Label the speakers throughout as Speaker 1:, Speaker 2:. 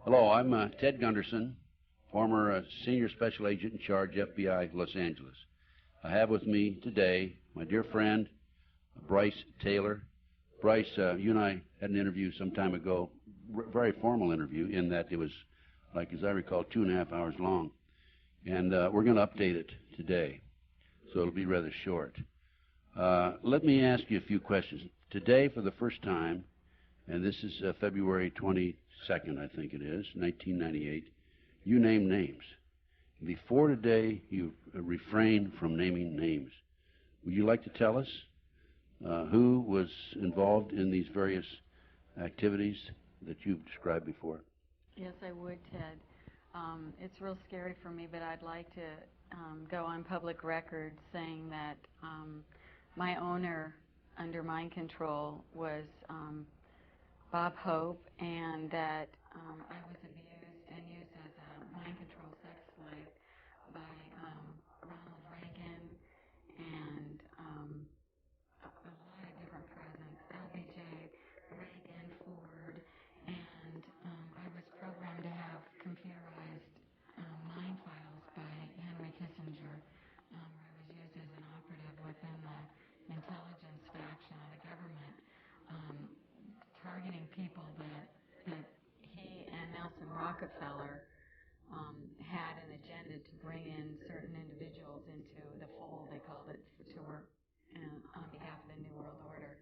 Speaker 1: Hello, I'm Ted Gunderson, former Senior Special Agent in charge, FBI, Los Angeles. I have with me today my dear friend, Brice Taylor. Brice, you and I had an interview some time ago, very formal interview, in that it was, like as I recall, 2.5 hours long. And we're going to update it today, so it'll be rather short. Let me ask you a few questions. Today, for the first time, and this is February 22nd, I think it is, 1998, you name names. Before today, you refrained from naming names. Would you like to tell us who was involved in these various activities that you've described before?
Speaker 2: Yes, I would, Ted. It's real scary for me, but I'd like to go on public record saying that my owner under mind control was Bob Hope, and that I was abused and used as a mind control sex slave by Ronald Reagan and a lot of different presidents, LBJ, Reagan, Ford, and I was programmed to have computerized mind files by Henry Kissinger, where I was used as an operative within the intelligence faction of the government, targeting people that he and Nelson Rockefeller had an agenda to bring in certain individuals into the fold, they called it, to work on behalf of the New World Order.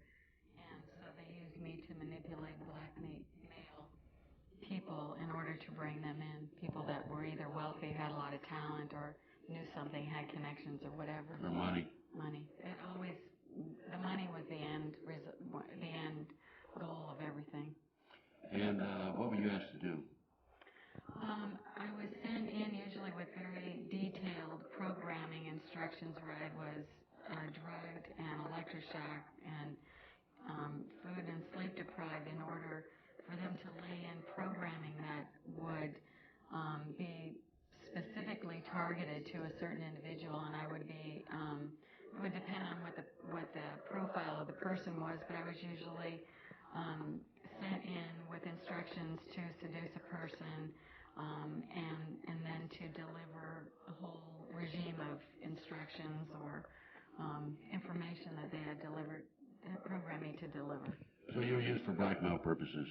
Speaker 2: And so they used me to manipulate blackmail people in order to bring them in, people that were either wealthy, had a lot of talent, or knew something, had connections, or whatever.
Speaker 1: Or money.
Speaker 2: Money. It always, the money was the end goal of everything.
Speaker 1: And what were you asked to do?
Speaker 2: I was sent in usually with very detailed programming instructions where I was drugged and electroshocked and food and sleep deprived in order for them to lay in programming that would be specifically targeted to a certain individual, and I would be it would depend on what the profile of the person was, but I was usually sent in with instructions to seduce a person, and then to deliver a whole regime of instructions or information that they had programmed me to deliver.
Speaker 1: So you were used for blackmail purposes?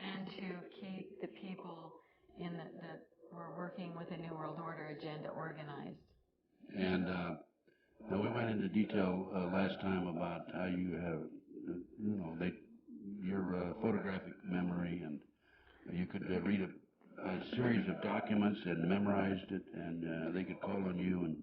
Speaker 2: And to keep the people that were working with the New World Order agenda organized.
Speaker 1: And now we went into detail last time about how you have, your photographic memory, and you could read a series of documents and memorized it, and they could call on you and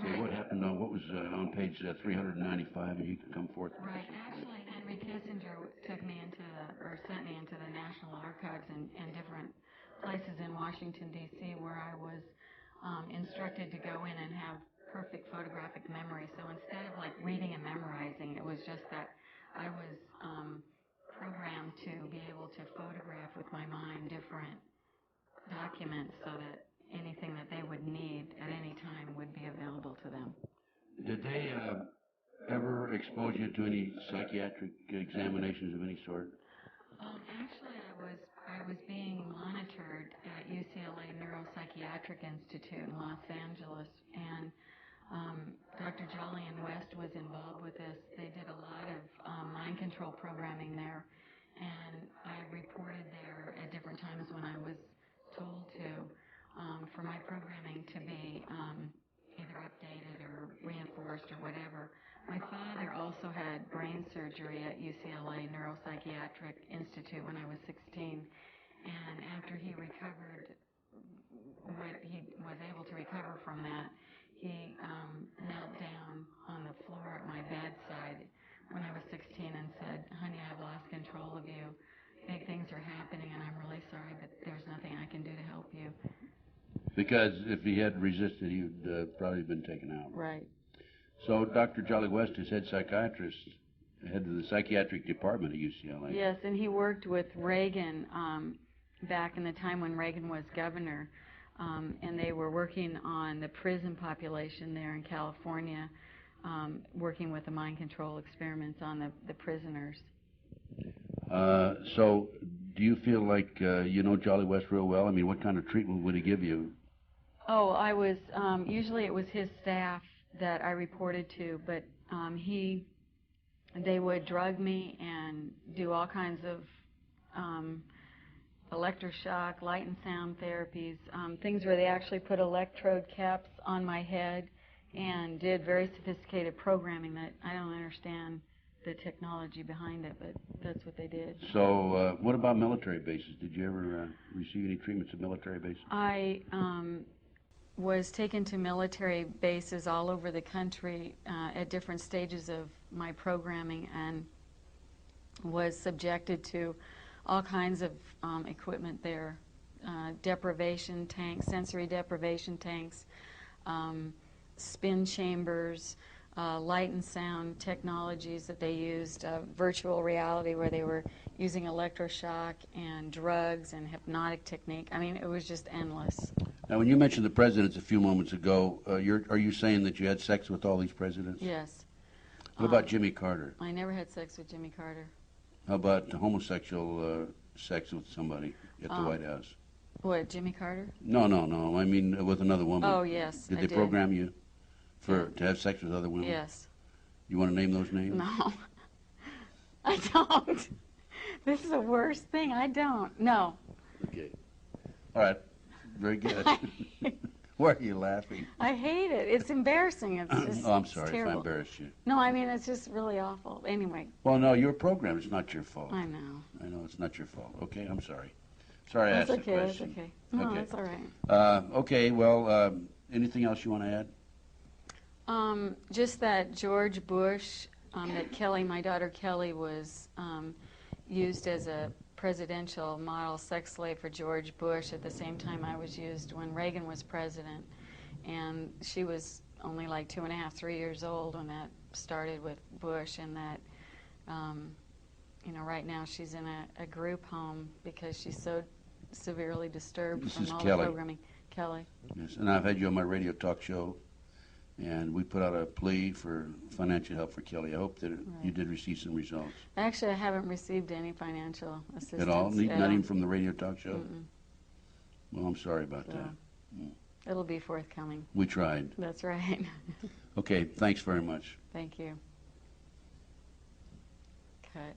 Speaker 1: say what happened on what was on page 395, and you could come forth.
Speaker 2: Right. Actually, Henry Kissinger sent me into the National Archives and different places in Washington, D.C., where I was instructed to go in and have perfect photographic memory. So instead of like reading and memorizing, it was just that I was programmed to be able to photograph with my mind different documents so that anything that they would need at any time would be available to them.
Speaker 1: Did they ever expose you to any psychiatric examinations of any sort?
Speaker 2: Actually, I was being monitored at UCLA Neuropsychiatric Institute in Los Angeles, and Dr. Jolyon West was involved with this. They did a lot of mind control programming there, and I reported there at different times when I was told to, for my programming to be either updated or reinforced or whatever. My father also had brain surgery at UCLA Neuropsychiatric Institute when I was 16, and after he recovered, what he was able to recover from that, he knelt down on the floor at my bedside when I was 16 and said, "Honey, I've lost control of you. Big things are happening, and I'm really sorry, but there's nothing I can do to help you."
Speaker 1: Because if he had resisted, he would probably been taken out.
Speaker 2: Right.
Speaker 1: So Dr. Jolly West is head psychiatrist, head of the psychiatric department at UCLA.
Speaker 2: Yes, and he worked with Reagan back in the time when Reagan was governor, and they were working on the prison population there in California, working with the mind control experiments on the prisoners.
Speaker 1: So Do you feel like you know Jolly West real well? I mean, what kind of treatment would he give you?
Speaker 2: Oh, I was, usually it was his staff that I reported to, but they would drug me and do all kinds of electroshock, light and sound therapies, things where they actually put electrode caps on my head and did very sophisticated programming that I don't understand the technology behind it, but that's what they did.
Speaker 1: So what about military bases? Did you ever receive any treatments at military bases?
Speaker 2: I was taken to military bases all over the country at different stages of my programming and was subjected to all kinds of equipment there, deprivation tanks, sensory deprivation tanks, spin chambers, light and sound technologies that they used, virtual reality where they were using electroshock and drugs and hypnotic technique. I mean, it was just endless.
Speaker 1: Now, when you mentioned the presidents a few moments ago, are you saying that you had sex with all these presidents?
Speaker 2: Yes.
Speaker 1: What about Jimmy Carter?
Speaker 2: I never had sex with Jimmy Carter.
Speaker 1: How about homosexual sex with somebody at the White House?
Speaker 2: What, Jimmy Carter?
Speaker 1: No. I mean, with another woman.
Speaker 2: Oh, yes,
Speaker 1: Did
Speaker 2: I
Speaker 1: they
Speaker 2: did.
Speaker 1: program you to have sex with other women?
Speaker 2: Yes.
Speaker 1: You want to name those names?
Speaker 2: No. I don't. This is the worst thing. I don't. No.
Speaker 1: Okay. All right. Very good. Why are you laughing?
Speaker 2: I hate it. It's embarrassing. It's just
Speaker 1: Oh, I'm sorry if I
Speaker 2: terrible.
Speaker 1: embarrassed you.
Speaker 2: No, I mean, it's just really awful. Anyway.
Speaker 1: Well, no, you were programmed. It's not your fault.
Speaker 2: I know.
Speaker 1: I know it's not your fault. Okay, I'm sorry. Sorry I
Speaker 2: That's
Speaker 1: asked
Speaker 2: okay.
Speaker 1: the question.
Speaker 2: That's okay. No,
Speaker 1: Okay.
Speaker 2: that's all right.
Speaker 1: Okay, well, anything else you want to add?
Speaker 2: Just that George Bush, that Kelly, my daughter Kelly, was used as a presidential model sex slave for George Bush at the same time I was used when Reagan was president. And she was only like 2.5, 3 years old when that started with Bush, and that, right now she's in a group home because she's so severely disturbed
Speaker 1: This
Speaker 2: from
Speaker 1: is
Speaker 2: all
Speaker 1: Kelly.
Speaker 2: the programming. Kelly.
Speaker 1: Yes, and I've had you on my radio talk show, and we put out a plea for financial help for Kelly. I hope that you did receive some results.
Speaker 2: Actually, I haven't received any financial assistance.
Speaker 1: At all? Not even from the radio talk show?
Speaker 2: Mm-mm.
Speaker 1: Well, I'm sorry about
Speaker 2: So,
Speaker 1: that.
Speaker 2: it'll be forthcoming.
Speaker 1: We tried.
Speaker 2: That's right.
Speaker 1: Okay, thanks very much.
Speaker 2: Thank you. Cut.